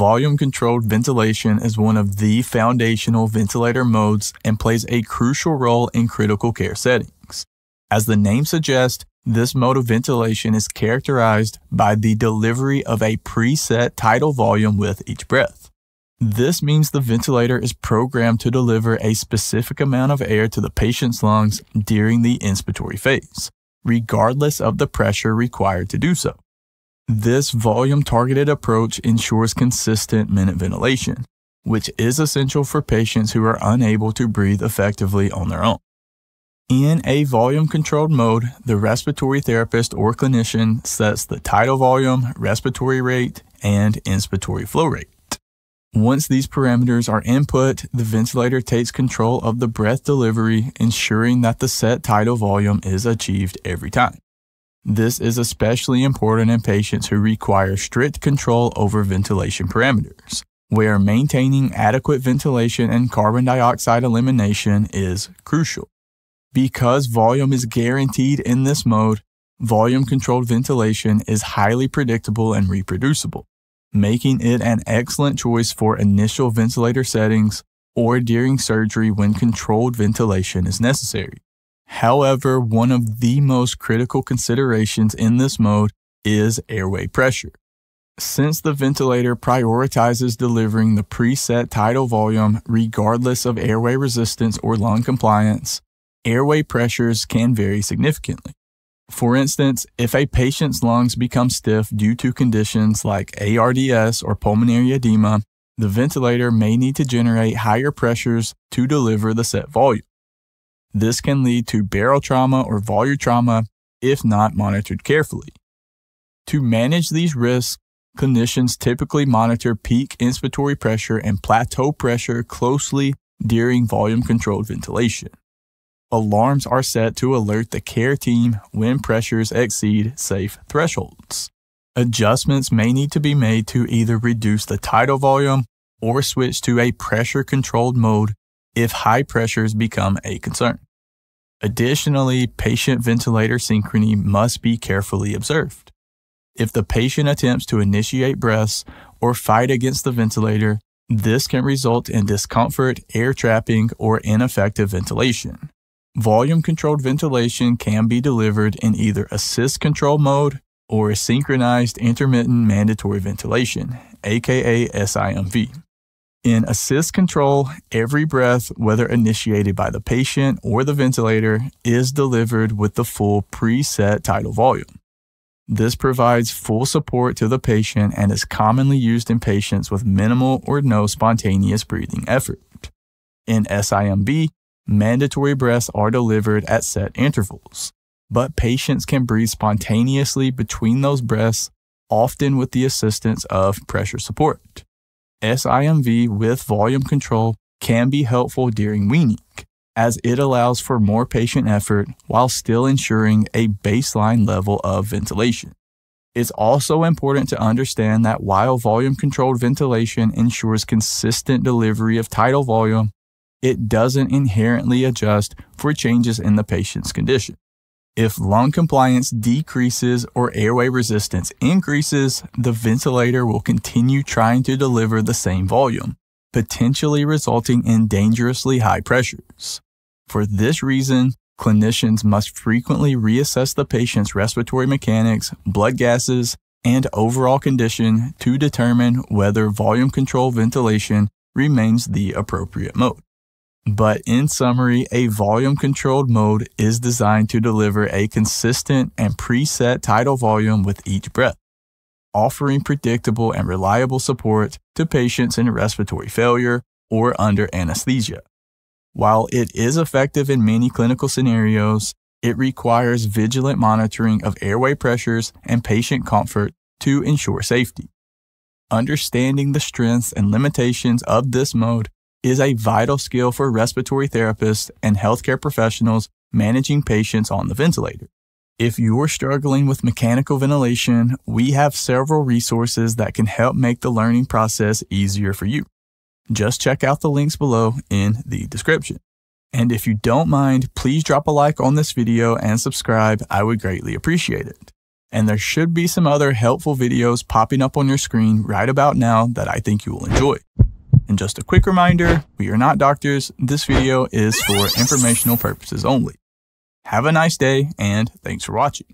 Volume-controlled ventilation is one of the foundational ventilator modes and plays a crucial role in critical care settings. As the name suggests, this mode of ventilation is characterized by the delivery of a preset tidal volume with each breath. This means the ventilator is programmed to deliver a specific amount of air to the patient's lungs during the inspiratory phase, regardless of the pressure required to do so. This volume-targeted approach ensures consistent minute ventilation, which is essential for patients who are unable to breathe effectively on their own. In a volume-controlled mode, the respiratory therapist or clinician sets the tidal volume, respiratory rate, and inspiratory flow rate. Once these parameters are input, the ventilator takes control of the breath delivery, ensuring that the set tidal volume is achieved every time. This is especially important in patients who require strict control over ventilation parameters, where maintaining adequate ventilation and carbon dioxide elimination is crucial. Because volume is guaranteed in this mode, volume-controlled ventilation is highly predictable and reproducible, making it an excellent choice for initial ventilator settings or during surgery when controlled ventilation is necessary. However, one of the most critical considerations in this mode is airway pressure. Since the ventilator prioritizes delivering the preset tidal volume regardless of airway resistance or lung compliance, airway pressures can vary significantly. For instance, if a patient's lungs become stiff due to conditions like ARDS or pulmonary edema, the ventilator may need to generate higher pressures to deliver the set volume. This can lead to barrel trauma or volume trauma if not monitored carefully. To manage these risks, clinicians typically monitor peak inspiratory pressure and plateau pressure closely during volume-controlled ventilation. Alarms are set to alert the care team when pressures exceed safe thresholds. Adjustments may need to be made to either reduce the tidal volume or switch to a pressure-controlled mode if high pressures become a concern. Additionally, patient ventilator synchrony must be carefully observed. If the patient attempts to initiate breaths or fight against the ventilator, this can result in discomfort, air trapping, or ineffective ventilation. Volume-controlled ventilation can be delivered in either assist control mode or synchronized intermittent mandatory ventilation, aka SIMV. In assist control, every breath, whether initiated by the patient or the ventilator, is delivered with the full preset tidal volume. This provides full support to the patient and is commonly used in patients with minimal or no spontaneous breathing effort. In SIMV, mandatory breaths are delivered at set intervals, but patients can breathe spontaneously between those breaths, often with the assistance of pressure support. SIMV with volume control can be helpful during weaning, as it allows for more patient effort while still ensuring a baseline level of ventilation. It's also important to understand that while volume-controlled ventilation ensures consistent delivery of tidal volume, it doesn't inherently adjust for changes in the patient's condition. If lung compliance decreases or airway resistance increases, the ventilator will continue trying to deliver the same volume, potentially resulting in dangerously high pressures. For this reason, clinicians must frequently reassess the patient's respiratory mechanics, blood gases, and overall condition to determine whether volume-controlled ventilation remains the appropriate mode. But in summary, a volume-controlled mode is designed to deliver a consistent and preset tidal volume with each breath, offering predictable and reliable support to patients in respiratory failure or under anesthesia. While it is effective in many clinical scenarios, it requires vigilant monitoring of airway pressures and patient comfort to ensure safety. Understanding the strengths and limitations of this mode is a vital skill for respiratory therapists and healthcare professionals managing patients on the ventilator. If you're struggling with mechanical ventilation, we have several resources that can help make the learning process easier for you. Just check out the links below in the description. And if you don't mind, please drop a like on this video and subscribe. I would greatly appreciate it. and there should be some other helpful videos popping up on your screen right about now that I think you will enjoy. And just a quick reminder, we are not doctors. This video is for informational purposes only. Have a nice day, and thanks for watching.